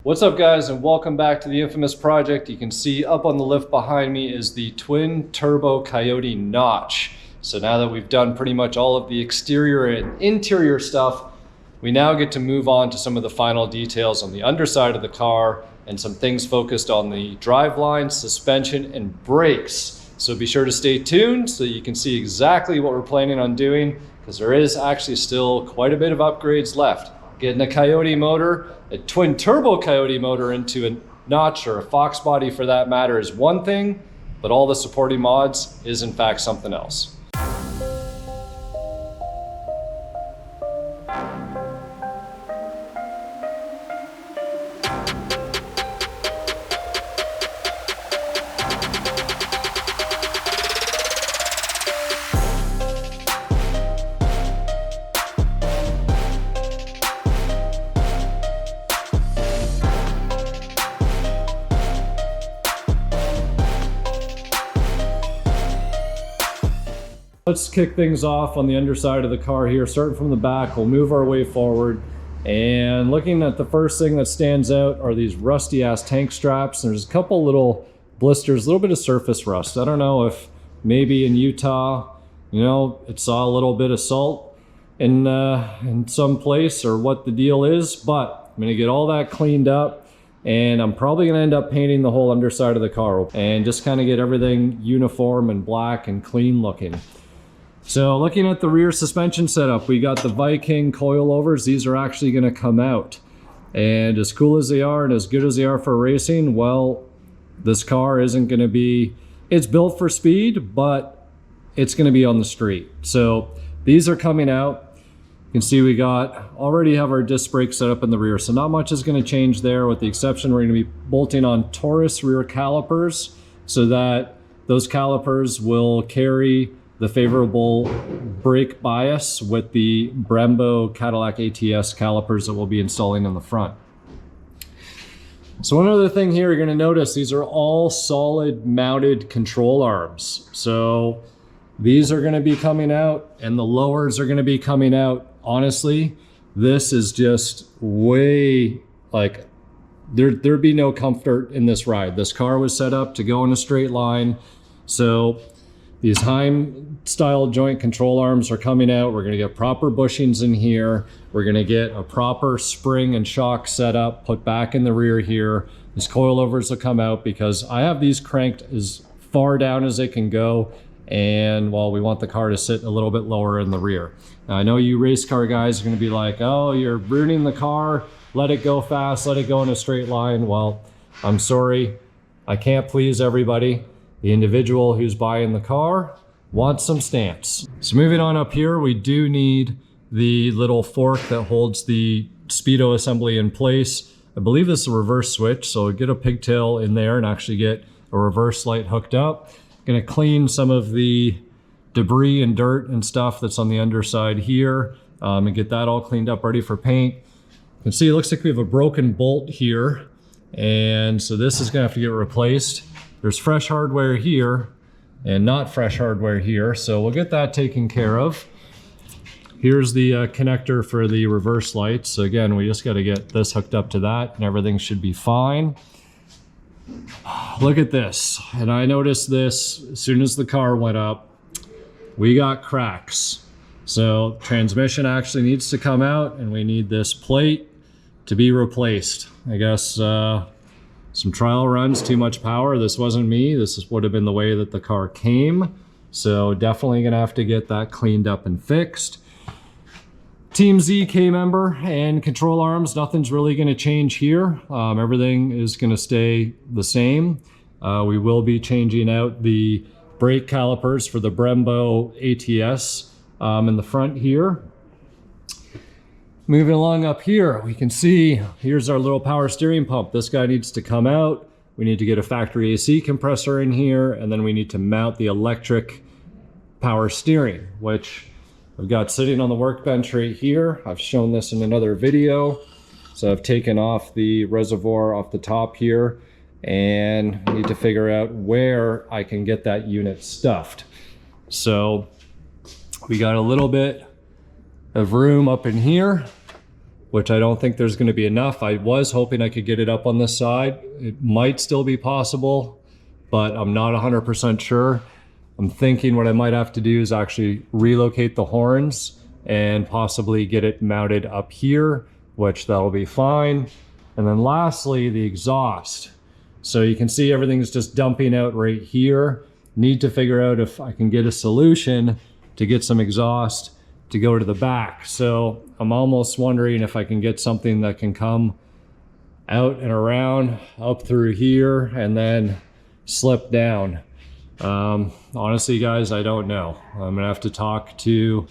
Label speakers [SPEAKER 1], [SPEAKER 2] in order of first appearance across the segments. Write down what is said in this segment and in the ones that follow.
[SPEAKER 1] What's up guys, and welcome back to the infamous project. You can see up on the lift behind me is the twin turbo Coyote notch. So now that we've done pretty much all of the exterior and interior stuff, we now get to move on to some of the final details on the underside of the car and some things focused on the driveline, suspension, and brakes. So be sure to stay tuned so you can see exactly what we're planning on doing, because there is actually still quite a bit of upgrades left. Getting a Coyote motor, a twin turbo Coyote motor into a notch or a Foxbody for that matter is one thing, but all the supporting mods is in fact something else. Let's kick things off on the underside of the car here. Starting from the back, we'll move our way forward. And looking at the first thing that stands out are these rusty ass tank straps. There's a couple little blisters, a little bit of surface rust. I don't know if maybe in Utah, you know, it saw a little bit of salt in some place or what the deal is, but I'm gonna get all that cleaned up. And I'm probably gonna end up painting the whole underside of the car and just kind of get everything uniform and black and clean looking. So looking at the rear suspension setup, we got the Viking coilovers. These are actually going to come out. And as cool as they are and as good as they are for racing, well, this car isn't going to be, it's built for speed, but it's going to be on the street. So these are coming out. You can see we already have our disc brake set up in the rear. So not much is going to change there, with the exception we're going to be bolting on Taurus rear calipers so that those calipers will carry the favorable brake bias with the Brembo Cadillac ATS calipers that we'll be installing in the front. So one other thing here, you're gonna notice these are all solid mounted control arms. So these are gonna be coming out and the lowers are gonna be coming out. Honestly, this is just way, like, there'd be no comfort in this ride. This car was set up to go in a straight line. So these Heim style joint control arms are coming out. We're gonna get proper bushings in here. We're gonna get a proper spring and shock setup put back in the rear here. These coilovers will come out because I have these cranked as far down as they can go. And well, we want the car to sit a little bit lower in the rear. Now I know you race car guys are gonna be like, oh, you're ruining the car. Let it go fast, let it go in a straight line. Well, I'm sorry, I can't please everybody. The individual who's buying the car wants some stance. So moving on up here, we do need the little fork that holds the speedo assembly in place. I believe this is a reverse switch, so get a pigtail in there and actually get a reverse light hooked up. Gonna clean some of the debris and dirt and stuff that's on the underside here and get that all cleaned up, ready for paint. You can see it looks like we have a broken bolt here, and so this is gonna have to get replaced. There's fresh hardware here and not fresh hardware here, so we'll get that taken care of. Here's the connector for the reverse lights. So again, we just got to get this hooked up to that and everything should be fine. Look at this. And I noticed this as soon as the car went up. We got cracks. So transmission actually needs to come out and we need this plate to be replaced. I guess some trial runs, too much power. This wasn't me. This would have been the way that the car came. So definitely gonna have to get that cleaned up and fixed. Team Z K member and control arms, nothing's really gonna change here. Everything is gonna stay the same. We will be changing out the brake calipers for the Brembo ATS in the front here. Moving along up here, we can see here's our little power steering pump. This guy needs to come out. We need to get a factory AC compressor in here, and then we need to mount the electric power steering, which I've got sitting on the workbench right here. I've shown this in another video. So I've taken off the reservoir off the top here and I need to figure out where I can get that unit stuffed. So we got a little bit of room up in here. which I don't think there's going to be enough. I was hoping I could get it up on this side. It might still be possible, but I'm not 100% sure. I'm thinking what I might have to do is actually relocate the horns and possibly get it mounted up here, which that'll be fine. And then lastly, the exhaust. So you can see everything's just dumping out right here. Need to figure out if I can get a solution to get some exhaust to go to the back. So I'm almost wondering if I can get something that can come out and around up through here and then slip down. Honestly, guys, I don't know. I'm gonna have to talk to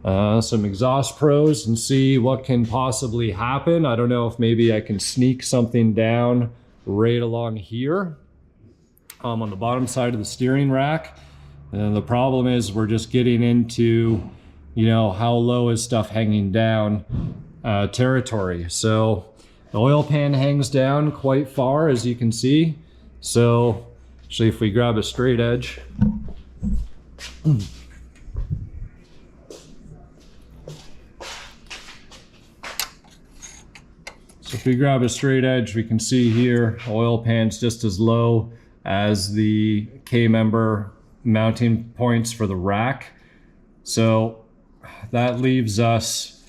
[SPEAKER 1] some exhaust pros and see what can possibly happen. I don't know if maybe I can sneak something down right along here on the bottom side of the steering rack. And the problem is we're just getting into, you know, how low is stuff hanging down territory. So the oil pan hangs down quite far, as you can see. So actually, if we grab a straight edge, if we grab a straight edge, we can see here, oil pan's just as low as the K-member mounting points for the rack. So that leaves us,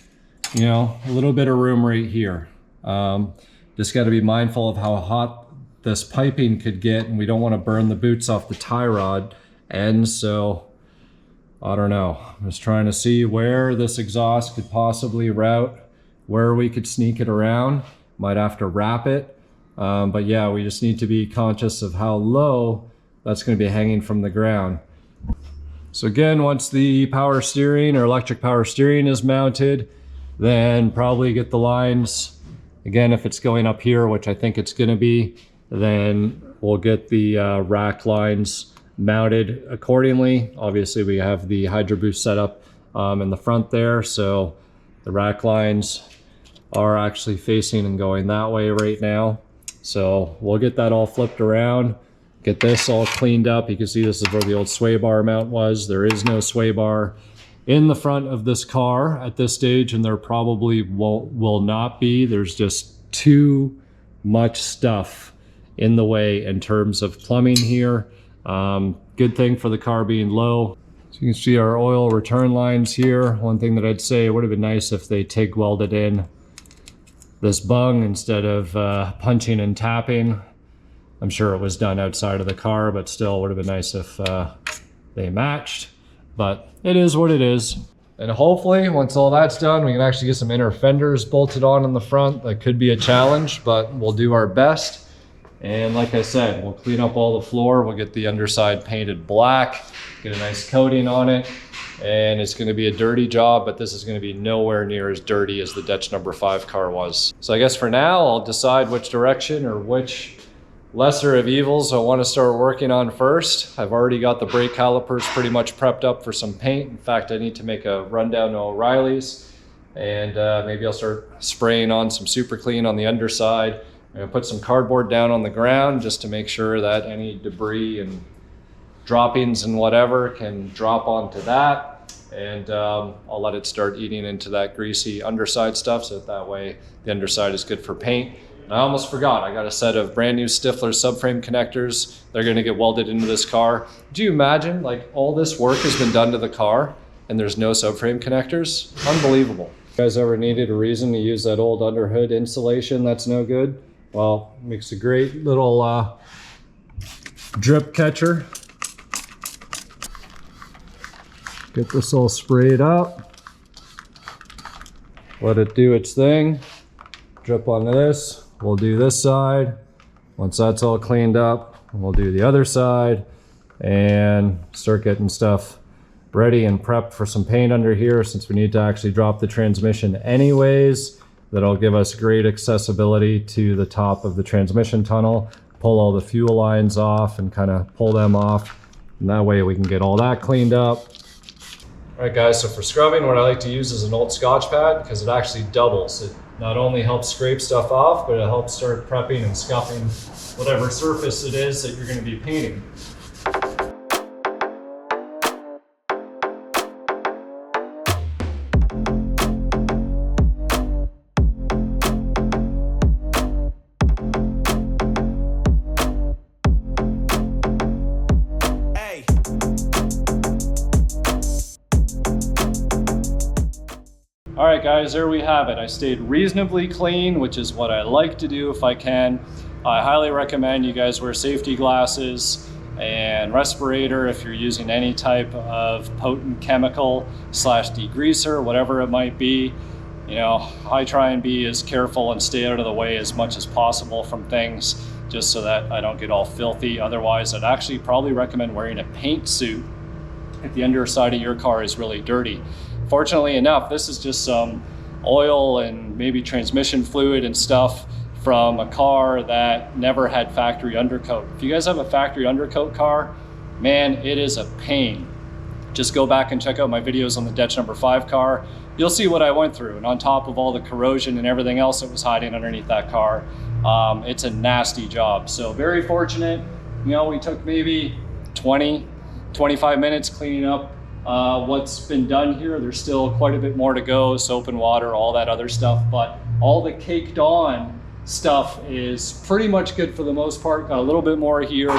[SPEAKER 1] you know, a little bit of room right here. Just got to be mindful of how hot this piping could get, and we don't want to burn the boots off the tie rod. And so, I don't know. I'm just trying to see where this exhaust could possibly route, where we could sneak it around. Might have to wrap it. But yeah, we just need to be conscious of how low that's going to be hanging from the ground. So again, once the power steering or electric power steering is mounted, then probably get the lines, again, if it's going up here, which I think it's going to be, then we'll get the rack lines mounted accordingly. Obviously, we have the Hydro Boost setup in the front there, so the rack lines are actually facing and going that way right now. So we'll get that all flipped around, get this all cleaned up. You can see this is where the old sway bar mount was. There is no sway bar in the front of this car at this stage, and there probably will not be. There's just too much stuff in the way in terms of plumbing here. Good thing for the car being low. So you can see our oil return lines here. One thing that I'd say, it would have been nice if they TIG welded in this bung instead of punching and tapping. I'm sure it was done outside of the car, but still would have been nice if they matched. But it is what it is. And hopefully, once all that's done, we can actually get some inner fenders bolted on in the front. That could be a challenge, but we'll do our best. And like I said, we'll clean up all the floor. We'll get the underside painted black, get a nice coating on it. And it's going to be a dirty job, but this is going to be nowhere near as dirty as the Dutch number 5 car was. So I guess for now, I'll decide which direction or which lesser of evils I want to start working on first. I've already got the brake calipers pretty much prepped up for some paint. In fact, I need to make a rundown to O'Reilly's, and maybe I'll start spraying on some super clean on the underside. I'm going to put some cardboard down on the ground just to make sure that any debris and droppings and whatever can drop onto that. And I'll let it start eating into that greasy underside stuff, so that way the underside is good for paint. And I almost forgot, I got a set of brand new Stifler subframe connectors. They're gonna get welded into this car. Do you imagine, like, all this work has been done to the car and there's no subframe connectors? Unbelievable. You guys ever needed a reason to use that old underhood insulation that's no good? Well, it makes a great little drip catcher. Get this all sprayed up. Let it do its thing. Drip onto this. We'll do this side. Once that's all cleaned up, we'll do the other side and start getting stuff ready and prepped for some paint under here, since we need to actually drop the transmission anyways. That'll give us great accessibility to the top of the transmission tunnel. Pull all the fuel lines off and kind of pull them off. And that way we can get all that cleaned up. All right, guys, so for scrubbing, what I like to use is an old Scotch pad, because it actually doubles. It not only helps scrape stuff off, but it helps start prepping and scuffing whatever surface it is that you're going to be painting. right, guys, there we have it. I stayed reasonably clean, which is what I like to do if I can. I highly recommend you guys wear safety glasses and respirator if you're using any type of potent chemical slash degreaser, whatever it might be. You know, I try and be as careful and stay out of the way as much as possible from things, just so that I don't get all filthy. Otherwise, I'd actually probably recommend wearing a paint suit if the underside of your car is really dirty. Fortunately enough, this is just some oil and maybe transmission fluid and stuff from a car that never had factory undercoat. If you guys have a factory undercoat car, man, it is a pain. Just go back and check out my videos on the Dutch number 5 car. You'll see what I went through, and on top of all the corrosion and everything else that was hiding underneath that car, it's a nasty job. So very fortunate, you know, we took maybe 20-25 minutes cleaning up what's been done here. There's still quite a bit more to go, soap and water, all that other stuff, but all the caked on stuff is pretty much good for the most part. Got a little bit more here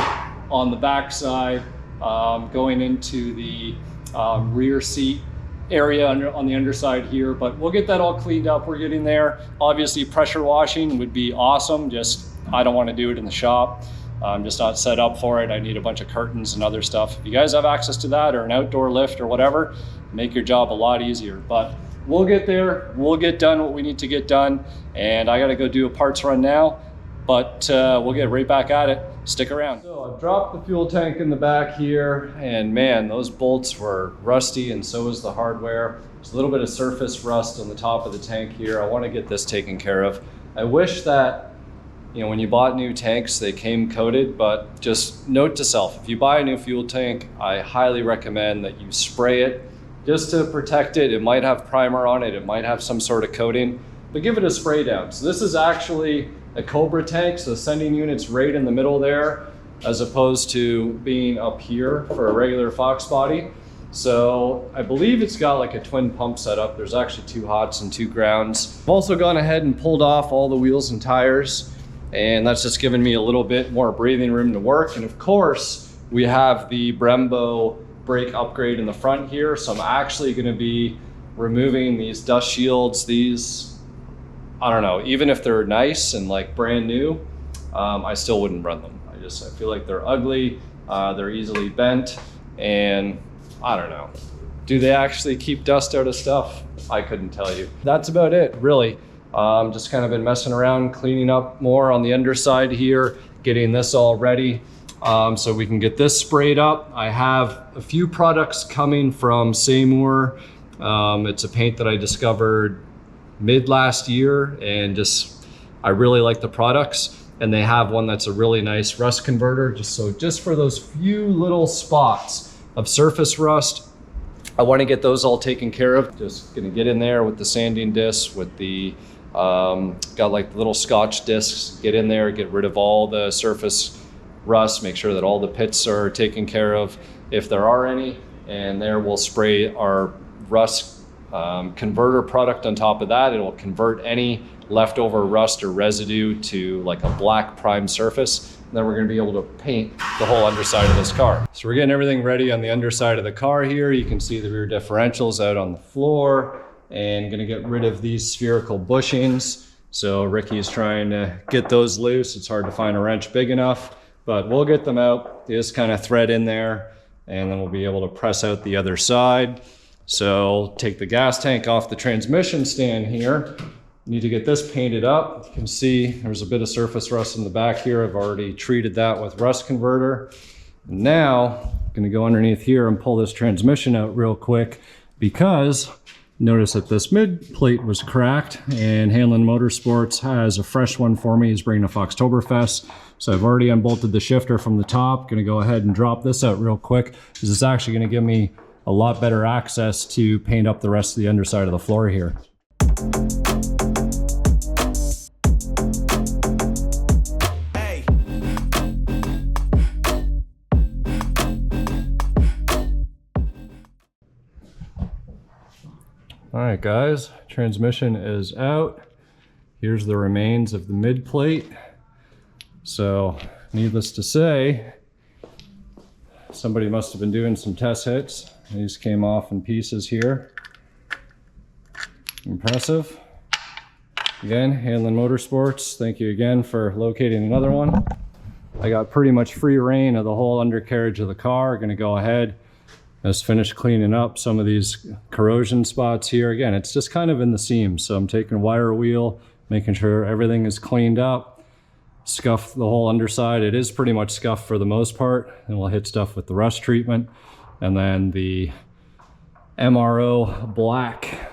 [SPEAKER 1] on the back side, going into the rear seat area on the underside here, but we'll get that all cleaned up. We're getting there. Obviously pressure washing would be awesome, just I don't want to do it in the shop. I'm just not set up for it. I need a bunch of curtains and other stuff. If you guys have access to that or an outdoor lift or whatever, make your job a lot easier. But we'll get there. We'll get done what we need to get done. And I got to go do a parts run now, but we'll get right back at it. Stick around. So I've dropped the fuel tank in the back here, and man, those bolts were rusty, and so was the hardware. There's a little bit of surface rust on the top of the tank here. I want to get this taken care of. I wish that, you know, when you bought new tanks, they came coated, but just note to self, if you buy a new fuel tank, I highly recommend that you spray it just to protect it. It might have primer on it, it might have some sort of coating, but give it a spray down. So this is actually a Cobra tank, so the sending unit's right in the middle there, as opposed to being up here for a regular Foxbody. So I believe it's got like a twin pump setup. There's actually 2 hots and 2 grounds. I've also gone ahead and pulled off all the wheels and tires, and that's just given me a little bit more breathing room to work. And of course, we have the Brembo brake upgrade in the front here. So I'm actually gonna be removing these dust shields. These, I don't know, even if they're nice and like brand new, I still wouldn't run them. I feel like they're ugly, they're easily bent, and I don't know. Do they actually keep dust out of stuff? I couldn't tell you. That's about it, really. Just kind of been messing around, cleaning up more on the underside here, getting this all ready so we can get this sprayed up. I have a few products coming from Seymour. It's a paint that I discovered mid last year, and I really like the products, and they have one that's a really nice rust converter, just for those few little spots of surface rust. I want to get those all taken care of. Just gonna get in there with the sanding disc, with the got like little Scotch discs, get in there, get rid of all the surface rust, make sure that all the pits are taken care of if there are any, and there we'll spray our rust converter product on top of that. It will convert any leftover rust or residue to like a black prime surface. And then we're going to be able to paint the whole underside of this car. So we're getting everything ready on the underside of the car here. You can see the rear differentials out on the floor, and going to get rid of these spherical bushings. So Ricky's trying to get those loose. It's hard to find a wrench big enough, but we'll get them out. They just kind of thread in there, and then we'll be able to press out the other side. So take the gas tank off the transmission stand here. Need to get this painted up. You can see there's a bit of surface rust in the back here. I've already treated that with rust converter. Now I'm gonna go underneath here and pull this transmission out real quick, because notice that this mid plate was cracked, and Hanlon Motorsports has a fresh one for me. He's bringing a Foxtoberfest. So I've already unbolted the shifter from the top. Gonna go ahead and drop this out real quick, because it's actually gonna give me a lot better access to paint up the rest of the underside of the floor here. All right, guys, transmission is out. Here's the remains of the mid plate. So needless to say, somebody must have been doing some test hits. These came off in pieces here. Impressive. Again, Handling Motorsports, thank you again for locating another one. I got pretty much free reign of the whole undercarriage of the car. Gonna go ahead, just finish cleaning up some of these corrosion spots here. Again, it's just kind of in the seams, so I'm taking a wire wheel, making sure everything is cleaned up. Scuff the whole underside. It is pretty much scuffed for the most part, and we'll hit stuff with the rust treatment. And then the MRO black.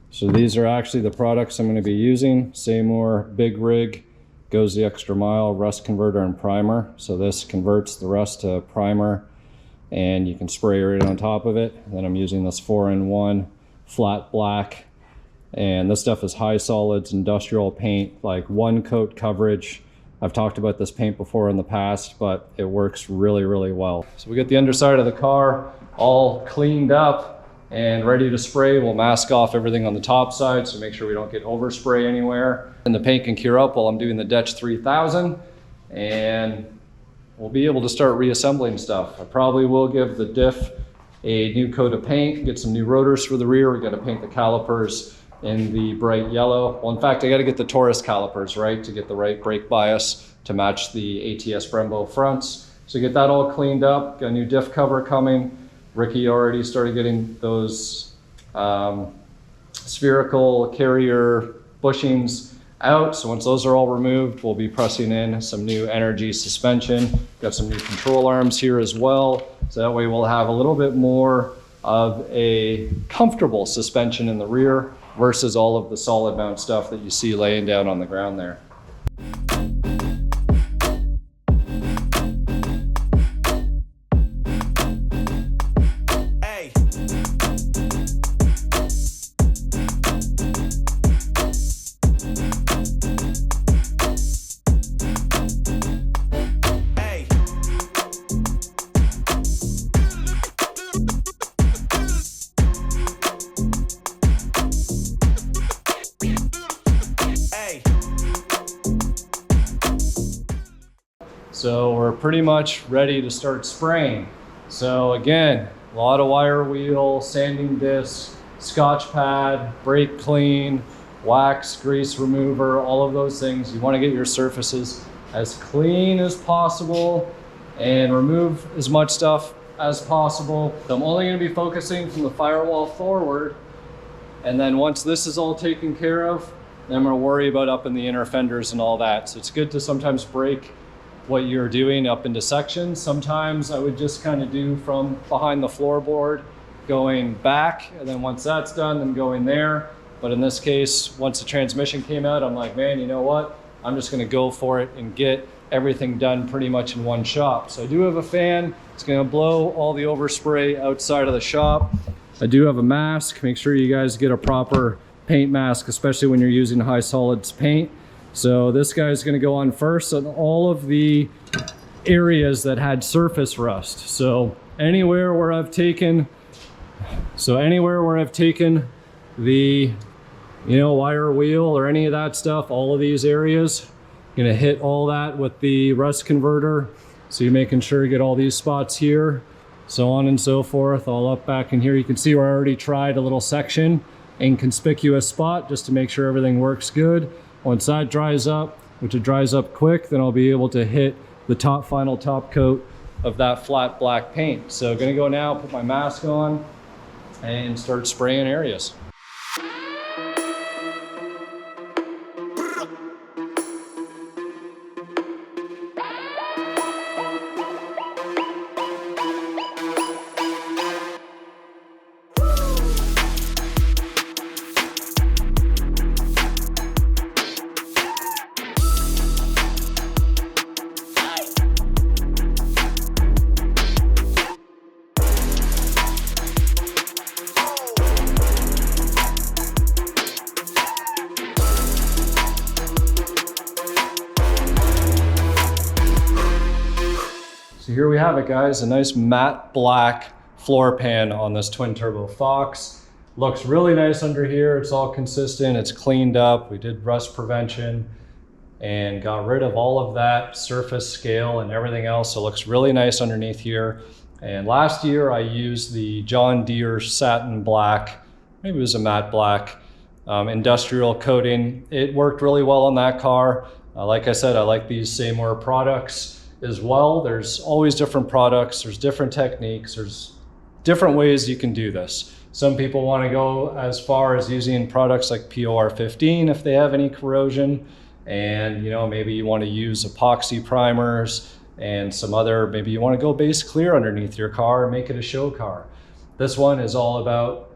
[SPEAKER 1] So these are actually the products I'm going to be using. Seymour Big Rig goes the extra mile, rust converter and primer. So this converts the rust to primer, and you can spray right on top of it. And then I'm using this 4-in-1 flat black, and this stuff is high solids industrial paint, like 1 coat coverage. I've talked about this paint before in the past, but it works really, really well. So we get the underside of the car all cleaned up and ready to spray. We'll mask off everything on the top side, so make sure we don't get overspray anywhere. And the paint can cure up while I'm doing the Detch 3000, and we'll be able to start reassembling stuff. I probably will give the Diff a new coat of paint, get some new rotors for the rear. We gotta paint the calipers in the bright yellow. Well, in fact, I gotta get the Taurus calipers, right, to get the right brake bias to match the ATS Brembo fronts. So get that all cleaned up, got a new diff cover coming. Ricky already started getting those spherical carrier bushings out. So once those are all removed, we'll be pressing in some new energy suspension. Got some new control arms here as well. So that way we'll have a little bit more of a comfortable suspension in the rear versus all of the solid mount stuff that you see laying down on the ground there. So we're pretty much ready to start spraying. So again, a lot of wire wheel, sanding disc, scotch pad, brake clean, wax, grease remover, all of those things. You want to get your surfaces as clean as possible and remove as much stuff as possible. So I'm only going to be focusing from the firewall forward, and then once this is all taken care of, then I'm going to worry about up in the inner fenders and all that. So it's good to sometimes break what you're doing up into sections. Sometimes I would just kind of do from behind the floorboard going back, and then once that's done, then going there. But in this case, once the transmission came out, I'm like, man, you know what? I'm just gonna go for it and get everything done pretty much in one shot. So I do have a fan. It's gonna blow all the overspray outside of the shop. I do have a mask. Make sure you guys get a proper paint mask, especially when you're using high solids paint. So this guy's gonna go on first on all of the areas that had surface rust. So anywhere where I've taken the, wire wheel or any of that stuff, all of these areas, gonna hit all that with the rust converter. So you're making sure you get all these spots here, so on and so forth, all up back in here. You can see where I already tried a little section, inconspicuous spot, just to make sure everything works good. Once that dries up, which it dries up quick, then I'll be able to hit the final top coat of that flat black paint. So gonna go now, put my mask on and start spraying areas. So here we have it, guys, a nice matte black floor pan on this twin turbo Fox. Looks really nice under here. It's all consistent, it's cleaned up. We did rust prevention. and got rid of all of that surface scale and everything else. So it looks really nice underneath here. And last year I used the John Deere satin black, maybe it was a matte black, industrial coating. It worked really well on that car. Like I said, I like these Seymour products as well. There's always different products, there's different techniques, there's different ways you can do this. Some people want to go as far as using products like POR15 if they have any corrosion, and maybe you want to use epoxy primers and some other, maybe you want to go base clear underneath your car and make it a show car. This one is all about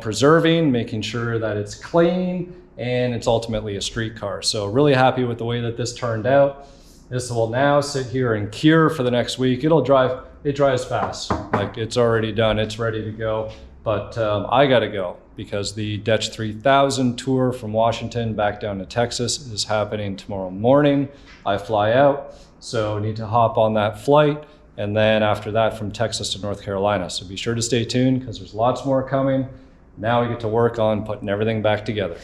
[SPEAKER 1] preserving, making sure that it's clean, and it's ultimately a street car. So really happy with the way that this turned out. This will now sit here and cure for the next week. It dries fast, like it's already done, it's ready to go. But I gotta go because the Dutch 3000 tour from Washington back down to Texas is happening tomorrow morning. I fly out, so need to hop on that flight. And then after that from Texas to North Carolina. So be sure to stay tuned because there's lots more coming. Now we get to work on putting everything back together.